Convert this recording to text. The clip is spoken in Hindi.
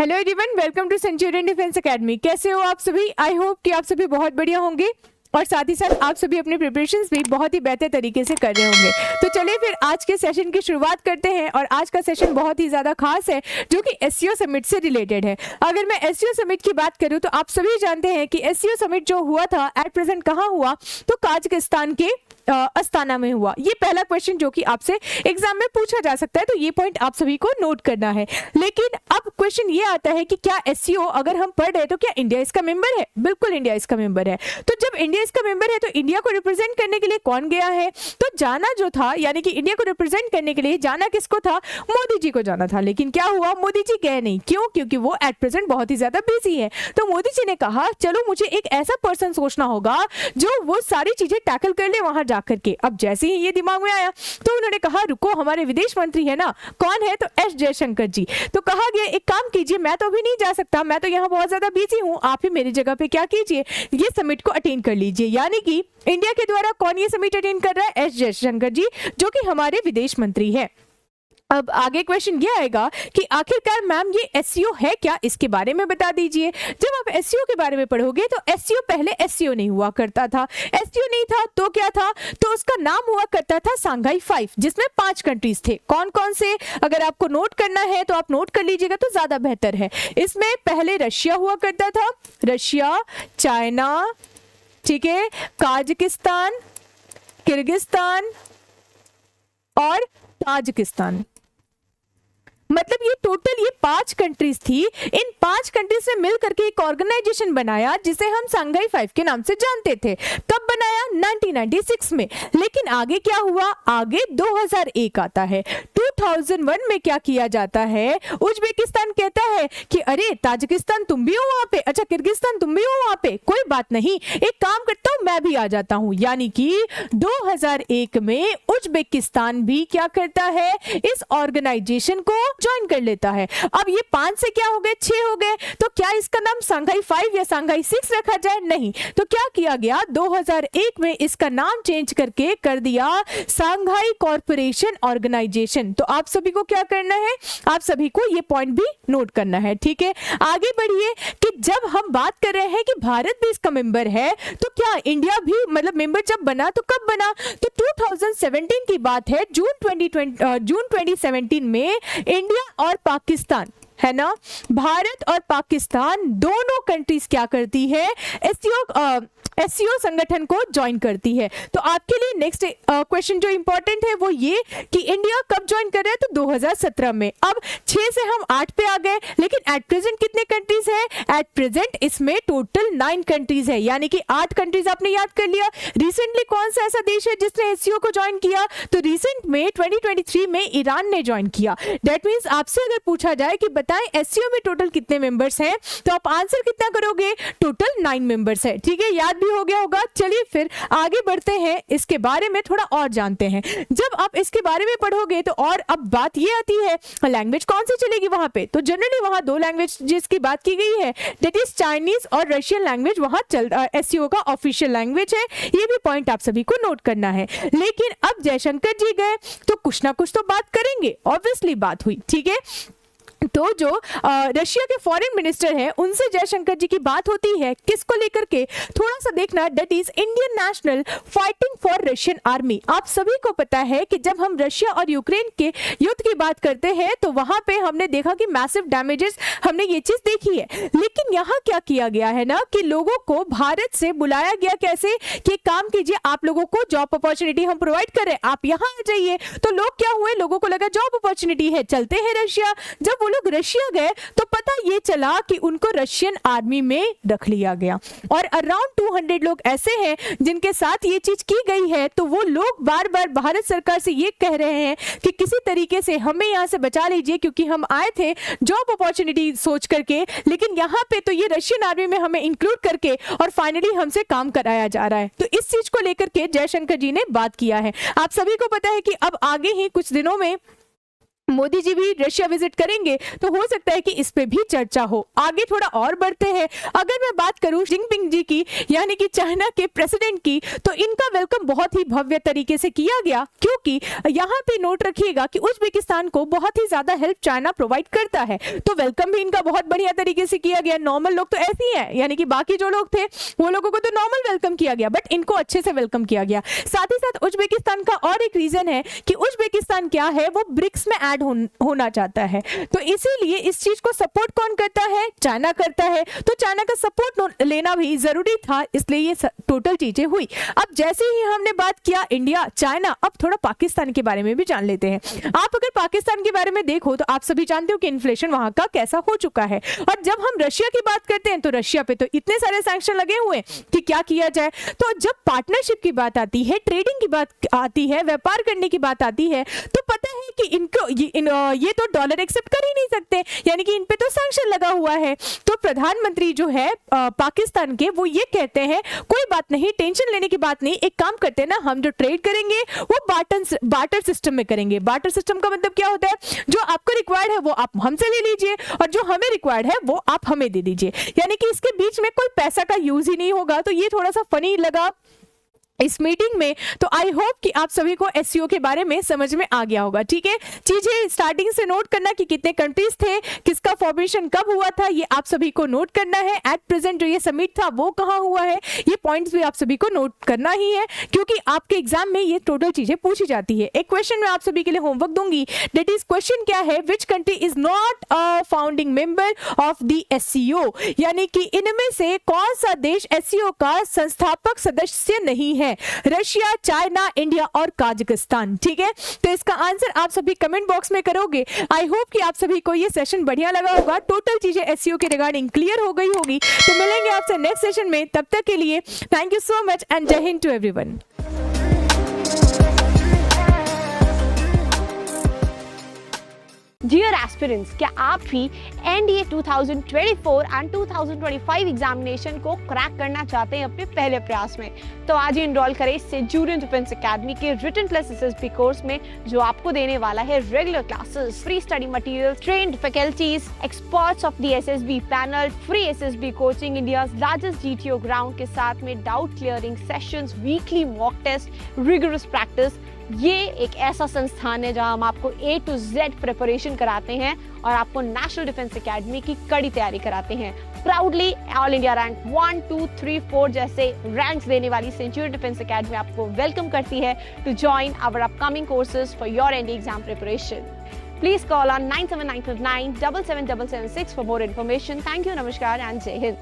Hello everyone, welcome to Centurion Defence Academy. कैसे हो आप सभी? आई होप कि आप सभी बहुत बढ़िया होंगे और साथ ही साथ आप सभी अपने प्रिपरेशंस भी बहुत ही बेहतर तरीके से कर रहे होंगे। तो चलिए फिर आज के सेशन की शुरुआत करते हैं और आज का सेशन बहुत ही ज़्यादा खास है जो कि एससीओ समिट से रिलेटेड है। अगर मैं एससीओ समिट की बात करूं तो आप सभी जानते हैं कि एससीओ समिट जो हुआ था एट प्रेजेंट कहाँ हुआ, तो काजाकिस्तान के अस्ताना में हुआ। ये पहला क्वेश्चन जो कि आपसे एग्जाम में पूछा जा सकता है, तो ये पॉइंट आप सभी को नोट करना है। लेकिन अब क्वेश्चन ये आता है कि क्या एससीओ अगर हम पढ़ रहे हैं तो क्या इंडिया इसका मेंबर है? बिल्कुल इंडिया इसका मेंबर है। तो जब इंडिया इसका मेंबर है तो इंडिया को रिप्रेजेंट करने के लिए कौन गया है? तो जाना जो था, यानी कि इंडिया को रिप्रेजेंट करने के लिए जाना किसको था? मोदी जी को जाना था। लेकिन क्या हुआ, मोदी जी गए नहीं। क्यों? क्योंकि वो एट प्रेजेंट बहुत ही ज्यादा बिजी है। तो मोदी जी ने कहा चलो मुझे एक ऐसा पर्सन सोचना होगा जो वो सारी चीजें टैकल कर ले वहां जाकर के। अब जैसे ही ये दिमाग में आया तो उन्होंने कहा रुको, हमारे विदेश मंत्री है ना, कौन है? तो एस जयशंकर जी। तो कहा गया एक काम कीजिए, मैं तो अभी नहीं जा सकता, मैं तो यहाँ बहुत ज्यादा बिजी हूँ, आप ही मेरी जगह पे क्या कीजिए, ये समिट को अटेंड कर लीजिए। यानी कि इंडिया के द्वारा कौन ये समिट अटेंड कर रहा है? एस जयशंकर जी, जो कि हमारे विदेश मंत्री है। अब आगे क्वेश्चन ये आएगा कि आखिरकार मैम ये एससीओ है क्या, इसके बारे में बता दीजिए। जब आप एससीओ के बारे में पढ़ोगे तो एससीओ पहले एससीओ नहीं हुआ करता था। एससीओ नहीं था तो क्या था? तो उसका नाम हुआ करता था सांघाई 5, जिसमें 5 कंट्रीज थे। कौन कौन से? अगर आपको नोट करना है तो आप नोट कर लीजिएगा तो ज्यादा बेहतर है। इसमें पहले रशिया हुआ करता था, रशिया, चाइना, ठीक है, काजाकिस्तान, किर्गिस्तान और ताजिकिस्तान। मतलब ये टोटल 5 कंट्रीज थी। इन 5 कंट्रीज से मिलकर के एक ऑर्गेनाइजेशन बनाया जिसे हम सांघाई 5 के नाम से जानते थे। कब बनाया? 1996 में। लेकिन आगे क्या हुआ? आगे 2001 आता है। 2001 में क्या किया जाता है? उज्बेकिस्तान कहता है कि अरे ताजिकिस्तान तुम भी हो वहां पे, अच्छा किर्गिस्तान तुम भी हो वहां पे, कोई बात नहीं, एक काम करता हूं मैं भी आ जाता हूं। यानी कि 2001 में उज्बेकिस्तान भी क्या करता है? इस ऑर्गेनाइजेशन को ज्वाइन कर लेता है। अब ये 5 से क्या हो गए? 6 हो गए। तो क्या इसका नाम सांघाई 5 या सांघाई 6 रखा जाए? नहीं। तो क्या किया गया? 2001 में इसका नाम चेंज करके कर दिया सांघाई कॉर्पोरेशन ऑर्गेनाइजेशन। तो आप सभी को क्या करना है? आप सभी को ये पॉइंट भी नोट करना है, ठीक है। आगे बढ़िए कि जब हम बात कर रहे हैं कि भारत भी इसका मेंबर है, तो क्या इंडिया भी मतलब मेंबर जब बना तो कब बना? तो 2017 की बात है। जून 2017 में इंडिया और पाकिस्तान है ना, भारत और पाकिस्तान दोनों कंट्रीज क्या करती है? एससीओ संगठन को ज्वाइन करती है। तो आपके लिए नेक्स्ट क्वेश्चन जो इंपॉर्टेंट है वो ये कि इंडिया कब ज्वाइन कर रहा है? तो 2017 में। अब 6 से हम 8 पे आ गए, लेकिन एट प्रेजेंट कितने कंट्रीज है? एट प्रेजेंट इसमें टोटल 9 कंट्रीज है, यानी कि 8 कंट्रीज आपने याद कर लिया। रिसेंटली कौन सा ऐसा देश है जिसने एससीओ को ज्वाइन किया? तो रिसेंट में 2023 में ईरान ने ज्वाइन किया। दैट मींस आपसे अगर पूछा जाए कि बताएं एससीओ में टोटल कितने मेंबर्स हैं, तो आप आंसर कितना करोगे? टोटल 9 मेंबर्स है, ठीक है, याद भी हो गया होगा। चलिए फिर आगे बढ़ते हैं, इसके बारे में थोड़ा और जानते हैं। जब आप इसके बारे में पढ़ोगे तो और अब बात ये आती है लैंग्वेज कौन सी चलेगी वहां पे? तो जनरली वहां 2 लैंग्वेज जिसकी बात की गई है, दैट इज चाइनीज और रशियन लैंग्वेज वहां एससीओ का ऑफिशियल लैंग्वेज है। ये भी पॉइंट आप सभी को नोट करना है। लेकिन अब जयशंकर जी गए तो कुछ ना कुछ तो बात करेंगे, ऑब्वियसली बात हुई, ठीक है। तो जो रशिया के फॉरेन मिनिस्टर हैं उनसे जयशंकर जी की बात होती है, किसको लेकर के? थोड़ा सा देखना, that is Indian national fighting for Russian army. आप सभी को पता है कि जब हम रशिया और यूक्रेन के युद्ध की बात करते हैं तो वहां पे हमने देखा कि मैसिव डैमेजेस, हमने ये चीज देखी है। लेकिन यहाँ क्या किया गया है ना कि लोगों को भारत से बुलाया गया, कैसे कि काम कीजिए, आप लोगों को जॉब अपॉर्चुनिटी हम प्रोवाइड कर रहे हैं, आप यहाँ आ जाइए। तो लोग क्या हुए? लोगों को लगा जॉब अपॉर्चुनिटी है, चलते हैं रशिया। जब वो लोग रशिया गए तो पता ये चला कि उनको रशियन आर्मी में रख लिया गया और अराउंड 200 लोग ऐसे हैं जिनके साथ ये चीज की गई है। तो वो लोग बार बार भारत सरकार से ये कह रहे हैं कि किसी तरीके से हमें यहाँ से बचा लीजिए, क्योंकि हम आए थे जॉब अपॉर्चुनिटी सोच करके, लेकिन यहाँ पे तो ये रशियन आर्मी में हमें इंक्लूड करके और फाइनली हमसे काम कराया जा रहा है। तो इस चीज को लेकर के जयशंकर जी ने बात किया है। आप सभी को पता है कि अब आगे ही कुछ दिनों में मोदी जी भी रशिया विजिट करेंगे तो हो सकता है कि इस पे भी चर्चा हो। आगे थोड़ा और बढ़ते हैं। अगर मैं बात करूं जिनपिंग जी की, यानी कि चाइना के प्रेसिडेंट की, तो इनका वेलकम बहुत ही भव्य तरीके से किया गया, क्योंकि यहाँ पे नोट रखिएगा कि उज्बेकिस्तान को बहुत ही ज्यादा हेल्प चाइना प्रोवाइड करता है, तो वेलकम भी इनका बहुत बढ़िया तरीके से किया गया। नॉर्मल लोग तो ऐसे ही है, यानी कि बाकी जो लोग थे वो लोगों को तो नॉर्मल वेलकम किया गया, बट इनको अच्छे से वेलकम किया गया। साथ ही साथ उज्बेकिस्तान का और एक रीजन है कि उज्बेकिस्तान क्या है, वो ब्रिक्स में ऐड होना चाहता है, तो इसीलिए इस चीज को सपोर्ट कौन करता है, चाइना करता है, तो चाइना का सपोर्ट लेना भी जरूरी था, इसलिए ये टोटल चीजें हुई। अब जैसे ही हमने बात किया इंडिया चाइना, अब थोड़ा पाकिस्तान के बारे में भी जान लेते हैं। आप अगर पाकिस्तान के बारे में देखो तो आप सभी जानते हो कि इन्फ्लेशन वहां का कैसा हो चुका है, और जब हम रशिया की बात करते हैं तो रशिया पे तो इतने सारे सैंक्शन लगे हुए हैं कि क्या किया जाए। तो जब पार्टनरशिप की बात आती है, ट्रेडिंग की बात आती है, व्यापार करने की बात आती है, तो पता है कि इनको ये तो डॉलर एक्सेप्ट कर ही नहीं सकते, यानी कि इन पे तो सैंक्शन लगा हुआ है। तो प्रधानमंत्री जो है पाकिस्तान के, वो ये कहते हैं कोई बात नहीं, टेंशन लेने की बात नहीं, एक काम करते हैं ना, हम जो ट्रेड करेंगे वो बार्टर सिस्टम में करेंगे। बार्टर सिस्टम का मतलब क्या होता है, जो आपको रिक्वायर्ड है वो आप हमसे ले लीजिए और जो हमें रिक्वायर्ड है वो आप हमें दे दीजिए, यानी कि इसके बीच में कोई पैसा का यूज ही नहीं होगा। तो ये थोड़ा सा फनी लगा इस मीटिंग में। तो आई होप कि आप सभी को एससीओ के बारे में समझ में आ गया होगा। ठीक है, चीजें स्टार्टिंग से नोट करना कि कितने कंट्रीज थे, किसका फॉर्मेशन कब हुआ था, ये आप सभी को नोट करना है। एट प्रेजेंट जो ये समिट था वो कहाँ हुआ है, ये पॉइंट्स भी आप सभी को नोट करना ही है, क्योंकि आपके एग्जाम में ये टोटल चीजें पूछी जाती है। एक क्वेश्चन मैं आप सभी के लिए होमवर्क दूंगी, दैट इज क्वेश्चन क्या है, which country is not a founding member of the SCO, यानी कि इनमें से कौन सा देश एससीओ का संस्थापक सदस्य नहीं है, रशिया, चाइना, इंडिया और काजाकिस्तान। ठीक है, तो इसका आंसर आप सभी कमेंट बॉक्स में करोगे। आई होप कि आप सभी को ये सेशन बढ़िया लगा होगा, टोटल चीजें एससीओ के रिगार्डिंग क्लियर हो गई होगी। तो मिलेंगे आपसे नेक्स्ट सेशन में, तब तक के लिए thank you so much and जय हिंद टू एवरीवन। डियर एस्पिरेंट्स, क्या आप भी एनडीए 2024 एंड 2025 एग्जामिनेशन को क्रैक करना चाहते हैं अपने पहले प्रयास में? तो आज ही एनरोल करें सेंचुरियन डिफेंस एकेडमी के रिटन प्लस एसएसबी कोर्स में, जो आपको देने वाला है regular classes, free study material, trained faculties, experts of the SSB panel, free SSB coaching, India largest GTO ground के साथ में doubt clearing sessions, weekly mock test, rigorous practice. ये एक ऐसा संस्थान है जहां हम आपको A to Z प्रिपरेशन कराते हैं और आपको नेशनल डिफेंस एकेडमी की कड़ी तैयारी कराते हैं। प्राउडली ऑल इंडिया रैंक 1, 2, 3, 4 जैसे रैंक्स देने वाली सेंचुरियन डिफेंस एकेडमी आपको वेलकम करती है to join our upcoming courses for your NDA exam preparation. Please call on 9795977776 for more information. Thank you, Namaskar and Jai Hind.